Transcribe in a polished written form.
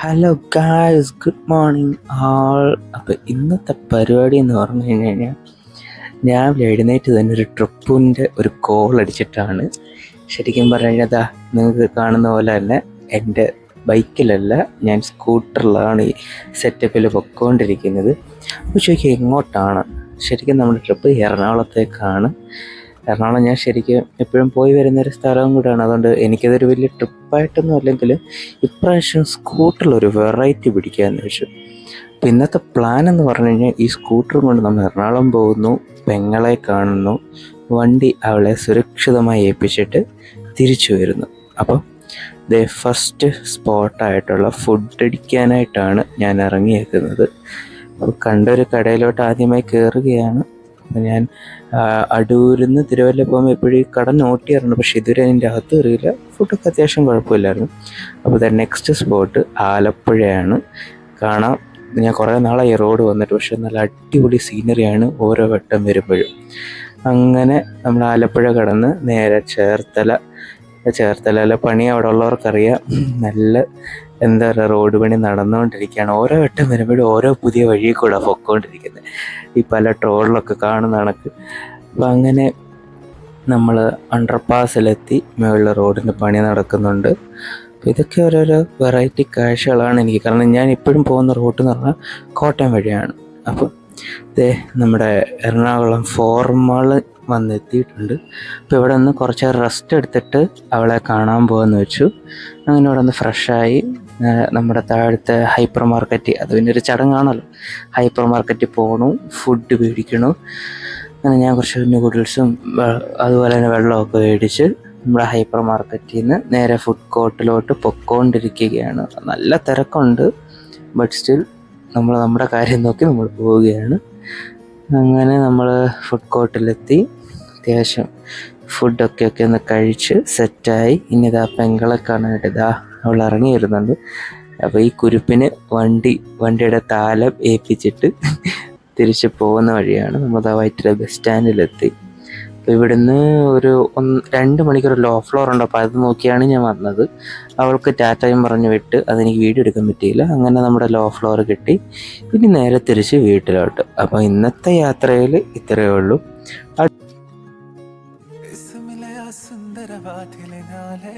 Hello guys, good morning ആൾ. അപ്പോൾ ഇന്നത്തെ പരിപാടി എന്ന് പറഞ്ഞു കഴിഞ്ഞാൽ ഞാൻ എഴുന്നേറ്റ് തന്നെ ഒരു ട്രിപ്പിൻ്റെ ഒരു കോൾ അടിച്ചിട്ടാണ്. ശരിക്കും പറഞ്ഞു കഴിഞ്ഞാൽ നിങ്ങൾക്ക് കാണുന്ന പോലെ തന്നെ എൻ്റെ ബൈക്കിലല്ല, ഞാൻ സ്കൂട്ടറിലാണ് ഈ സെറ്റപ്പിൽ പൊയ്ക്കൊണ്ടിരിക്കുന്നത്. അപ്പോൾ ചോദിക്കുക എങ്ങോട്ടാണ്? ശരിക്കും നമ്മുടെ ട്രിപ്പ് എറണാകുളത്തേക്കാണ്. എറണാകുളം ഞാൻ ശരിക്കും എപ്പോഴും പോയി വരുന്നൊരു സ്ഥലവും കൂടെയാണ്. അതുകൊണ്ട് എനിക്കതൊരു വലിയ ട്രിപ്പായിട്ടൊന്നും അല്ലെങ്കിൽ ഇപ്രാവശ്യം സ്കൂട്ടറിലൊരു വെറൈറ്റി പിടിക്കാമെന്ന് വെച്ചു. അപ്പോൾ ഇന്നത്തെ പ്ലാൻ എന്ന് പറഞ്ഞു കഴിഞ്ഞാൽ ഈ സ്കൂട്ടറും കൊണ്ട് നമ്മൾ എറണാകുളം പോകുന്നു, പെങ്ങളെ കാണുന്നു, വണ്ടി അവളെ സുരക്ഷിതമായി ഏൽപ്പിച്ചിട്ട് തിരിച്ചു വരുന്നു. അപ്പം ഫസ്റ്റ് സ്പോട്ടായിട്ടുള്ള ഫുഡ് അടിക്കാനായിട്ടാണ് ഞാൻ ഇറങ്ങിയേക്കുന്നത്. അപ്പോൾ കണ്ടൊരു കടയിലോട്ട് ആദ്യമായി കയറുകയാണ്. ഞാൻ അടൂരിൽ നിന്ന് തിരുവല്ല പോകുമ്പോൾ എപ്പോഴും ഈ കട നോട്ട് ചെയ്യാറുണ്ട്, പക്ഷേ ഇതുവരെ അതിൻ്റെ അകത്ത് കയറിയില്ല. ഫുഡൊക്കെ അത്യാവശ്യം കുഴപ്പമില്ലായിരുന്നു. അപ്പോൾ നെക്സ്റ്റ് സ്പോട്ട് ആലപ്പുഴയാണ്. കാണാം, ഞാൻ കുറേ നാളായി ഈ റോഡ് വന്നിട്ട്, പക്ഷേ നല്ല അടിപൊളി സീനറിയാണ് ഓരോ വട്ടം വരുമ്പോഴും. അങ്ങനെ നമ്മൾ ആലപ്പുഴ കടന്ന് നേരെ ചേർത്തലയിലെ പണി അവിടെ ഉള്ളവർക്കറിയാം. നല്ല എന്താ പറയുക, റോഡ് പണി നടന്നുകൊണ്ടിരിക്കുകയാണ്. ഓരോ വട്ടം വരുമ്പോഴും ഓരോ പുതിയ വഴി കൂടെ പൊയ്ക്കൊണ്ടിരിക്കുന്നത്, ഈ പല ട്രോളിലൊക്കെ കാണുന്ന കണക്ക്. അപ്പം അങ്ങനെ നമ്മൾ അണ്ടർപാസിലെത്തി. മുകളിൽ റോഡിൻ്റെ പണി നടക്കുന്നുണ്ട്. അപ്പോൾ ഇതൊക്കെ ഓരോരോ വെറൈറ്റി കാഴ്ചകളാണ് എനിക്ക്. കാരണം ഞാൻ ഇപ്പോഴും പോകുന്ന റൂട്ട് എന്ന് പറഞ്ഞാൽ കോട്ടയം വഴിയാണ്. അപ്പോൾ നമ്മുടെ എറണാകുളം ഫോർമാൾ വന്നെത്തിയിട്ടുണ്ട്. അപ്പോൾ ഇവിടെ നിന്ന് കുറച്ച് റെസ്റ്റ് എടുത്തിട്ട് അവളെ കാണാൻ പോകുമെന്ന് വെച്ചു. അങ്ങനെ ഇവിടെ നിന്ന് ഫ്രഷായി നമ്മുടെ താഴത്തെ ഹൈപ്പർ മാർക്കറ്റ്, അത് പിന്നെ ഒരു ചടങ്ങാണല്ലോ, ഹൈപ്പർ മാർക്കറ്റിൽ പോകണു, ഫുഡ് മേടിക്കണു. അങ്ങനെ ഞാൻ കുറച്ച് നൂഡിൽസും അതുപോലെ തന്നെ വെള്ളമൊക്കെ മേടിച്ച് നമ്മുടെ ഹൈപ്പർ മാർക്കറ്റിൽ നിന്ന് നേരെ ഫുഡ് കോർട്ടിലോട്ട് പൊയ്ക്കൊണ്ടിരിക്കുകയാണ്. നല്ല തിരക്കുണ്ട്, ബട്ട് സ്റ്റിൽ നമ്മൾ നമ്മുടെ കാര്യം നോക്കി നമ്മൾ പോവുകയാണ്. അങ്ങനെ നമ്മൾ ഫുഡ് കോർട്ടിലെത്തി. അത്യാവശ്യം ഫുഡൊക്കെ ഒന്ന് കഴിച്ച് സെറ്റായി. ഇനി പെങ്ങളെ കാണാനായിട്ട് അവൾ ഇറങ്ങി വരുന്നുണ്ട്. അപ്പോൾ ഈ കുരുപ്പിന് വണ്ടിയുടെ താലം ഏൽപ്പിച്ചിട്ട് തിരിച്ച് പോകുന്ന വഴിയാണ്. നമ്മൾ വൈറ്റില ബസ് സ്റ്റാൻഡിലെത്തി. അപ്പോൾ ഇവിടുന്ന് ഒരു 2 മണിക്കൂർ ലോ ഫ്ലോർ ഉണ്ട്. അപ്പോൾ അത് നോക്കിയാണ് ഞാൻ വന്നത്. അവൾക്ക് ടാറ്റയും പറഞ്ഞ് വിട്ട്, അതെനിക്ക് വീഡിയോ എടുക്കാൻ പറ്റിയില്ല. അങ്ങനെ നമ്മുടെ ലോ ഫ്ലോർ കിട്ടി. പിന്നെ നേരെ തിരിച്ച് വീട്ടിലോട്ട്. അപ്പോൾ ഇന്നത്തെ യാത്രയിൽ ഇത്രയേ ഉള്ളൂ. സുന്ദരവാതിലിനാലേ